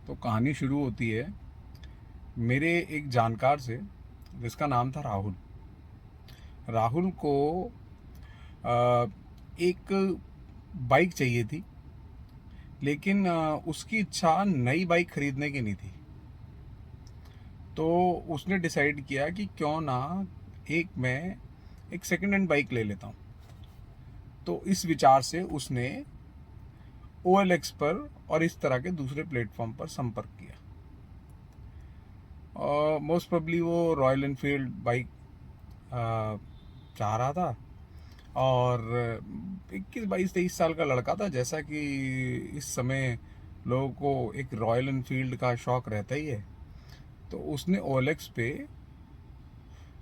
तो कहानी शुरू होती है मेरे एक जानकार से, जिसका नाम था राहुल। राहुल को अ, एक बाइक चाहिए थी, लेकिन उसकी इच्छा नई बाइक खरीदने की नहीं थी। तो उसने डिसाइड किया कि क्यों ना मैं एक सेकंड हैंड बाइक ले लेता हूँ। तो इस विचार से उसने OLX पर और इस तरह के दूसरे प्लेटफॉर्म पर संपर्क किया। मोस्ट प्रोबली वो रॉयल एनफील्ड बाइक चाह रहा था। और 21 22 23 साल का लड़का था, जैसा कि इस समय लोगों को एक रॉयल एनफील्ड का शौक रहता ही है। तो उसने OLX पे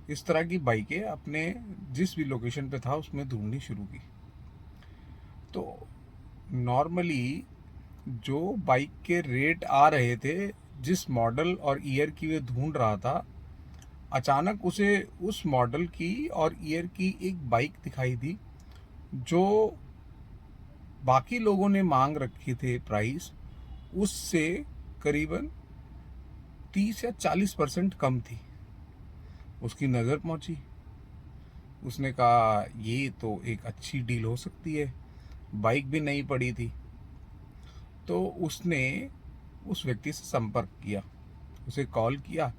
इस तरह की बाइकें अपने जिस भी लोकेशन पे था उसमें ढूंढनी शुरू की। तो नॉर्मली जो बाइक के रेट आ रहे थे, जिस मॉडल और ईयर की वे ढूंढ रहा था, अचानक उसे उस मॉडल की और ईयर की एक बाइक दिखाई दी जो बाकी लोगों ने मांग रखी थे प्राइस उससे करीबन 30 या 40% कम थी। उसकी नज़र पहुंची। उसने कहा ये तो एक अच्छी डील हो सकती है। बाइक भी नहीं पड़ी थी। तो उसने उस व्यक्ति से संपर्क किया, उसे कॉल किया।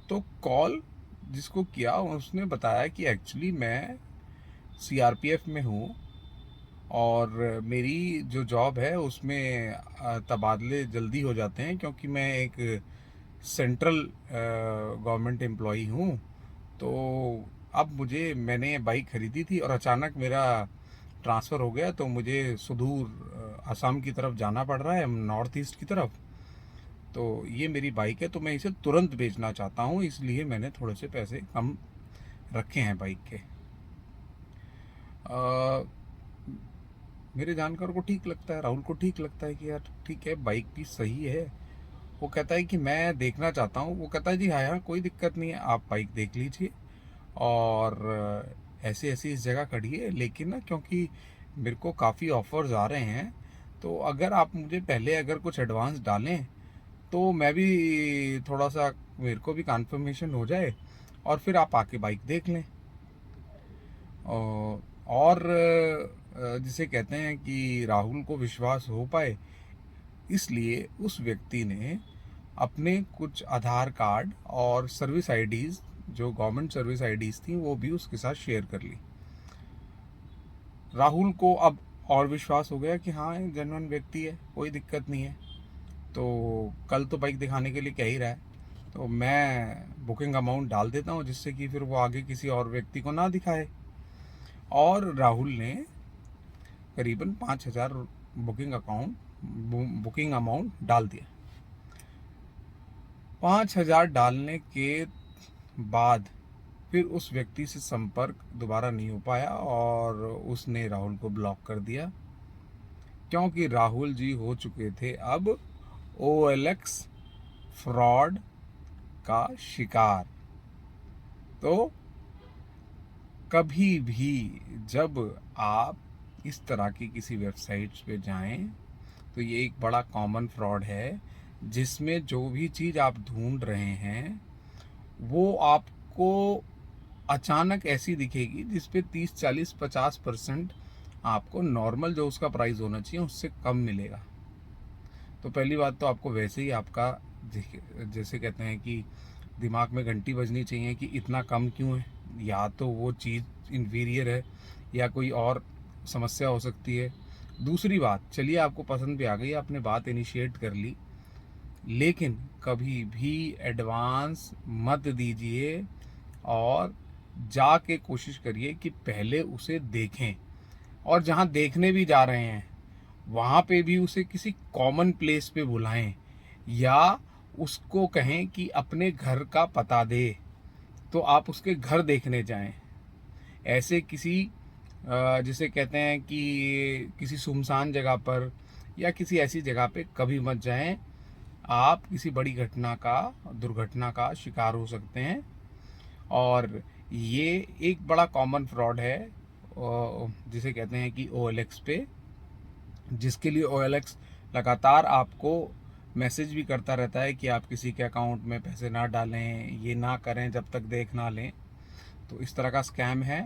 तो कॉल जिसको किया उसने बताया कि एक्चुअली मैं CRPF में हूँ और मेरी जो जॉब है उसमें तबादले जल्दी हो जाते हैं, क्योंकि मैं एक सेंट्रल गवर्नमेंट एम्प्लॉई हूँ। तो अब मैंने बाइक खरीदी थी और अचानक मेरा ट्रांसफ़र हो गया, तो मुझे सुदूर असम की तरफ जाना पड़ रहा है, नॉर्थ ईस्ट की तरफ। तो ये मेरी बाइक है, तो मैं इसे तुरंत बेचना चाहता हूँ, इसलिए मैंने थोड़े से पैसे कम रखे हैं बाइक के। अ, मेरे जानकार को ठीक लगता है, राहुल को ठीक लगता है कि यार ठीक है, बाइक भी सही है। वो कहता है कि मैं देखना चाहता हूँ। वो कहता है जी हाँ हाँ, कोई दिक्कत नहीं है, आप बाइक देख लीजिए और ऐसे ऐसी इस जगह खड़ी है, लेकिन ना क्योंकि मेरे को काफ़ी ऑफर्स आ रहे हैं, तो अगर आप मुझे पहले अगर कुछ एडवांस डालें तो मैं भी थोड़ा सा, मेरे को भी कन्फर्मेशन हो जाए और फिर आप आके बाइक देख लें। और जिसे कहते हैं कि राहुल को विश्वास हो पाए, इसलिए उस व्यक्ति ने अपने कुछ आधार कार्ड और सर्विस आईडीज़, जो गवर्नमेंट सर्विस आईडीज़ थी, वो भी उसके साथ शेयर कर ली। राहुल को अब और विश्वास हो गया कि हाँ ये जेन्युइन व्यक्ति है, कोई दिक्कत नहीं है। तो कल तो बाइक दिखाने के लिए कह ही रहा है, तो मैं बुकिंग अमाउंट डाल देता हूँ, जिससे कि फिर वो आगे किसी और व्यक्ति को ना दिखाए। और राहुल ने करीबन 5,000 बुकिंग अमाउंट डाल दिया। 5,000 डालने के बाद फिर उस व्यक्ति से संपर्क दोबारा नहीं हो पाया और उसने राहुल को ब्लॉक कर दिया, क्योंकि राहुल जी हो चुके थे अब OLX फ्रॉड का शिकार। तो कभी भी जब आप इस तरह की किसी वेबसाइट्स पे जाएं, तो ये एक बड़ा कॉमन फ्रॉड है, जिसमें जो भी चीज़ आप ढूंढ रहे हैं वो आपको अचानक ऐसी दिखेगी जिस पे 30 40 50% आपको नॉर्मल जो उसका प्राइस होना चाहिए उससे कम मिलेगा। तो पहली बात तो आपको वैसे ही आपका जैसे कहते हैं कि दिमाग में घंटी बजनी चाहिए कि इतना कम क्यों है, या तो वो चीज़ इन्फीरियर है या कोई और समस्या हो सकती है। दूसरी बात, चलिए आपको पसंद भी आ गई, आपने बात इनिशिएट कर ली, लेकिन कभी भी एडवांस मत दीजिए और जाके कोशिश करिए कि पहले उसे देखें। और जहाँ देखने भी जा रहे हैं वहाँ पे भी उसे किसी कॉमन प्लेस पे बुलाएं, या उसको कहें कि अपने घर का पता दे, तो आप उसके घर देखने जाएं। ऐसे किसी जिसे कहते हैं कि किसी सुनसान जगह पर या किसी ऐसी जगह पे कभी मत जाएं। आप किसी बड़ी दुर्घटना का शिकार हो सकते हैं। और ये एक बड़ा कॉमन फ्रॉड है जिसे कहते हैं कि OLX पे, जिसके लिए OLX लगातार आपको मैसेज भी करता रहता है कि आप किसी के अकाउंट में पैसे ना डालें, ये ना करें जब तक देख ना लें। तो इस तरह का स्कैम है।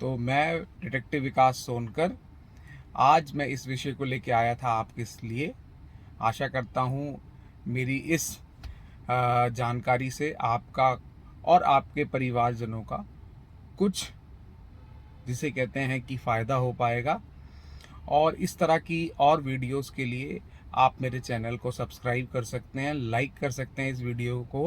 तो मैं डिटेक्टिव विकास सोनकर आज मैं इस विषय को लेके आया था आपके लिए। आशा करता हूँ मेरी इस जानकारी से आपका और आपके परिवारजनों का कुछ, जिसे कहते हैं कि फ़ायदा हो पाएगा। और इस तरह की और वीडियोस के लिए आप मेरे चैनल को सब्सक्राइब कर सकते हैं, लाइक कर सकते हैं इस वीडियो को।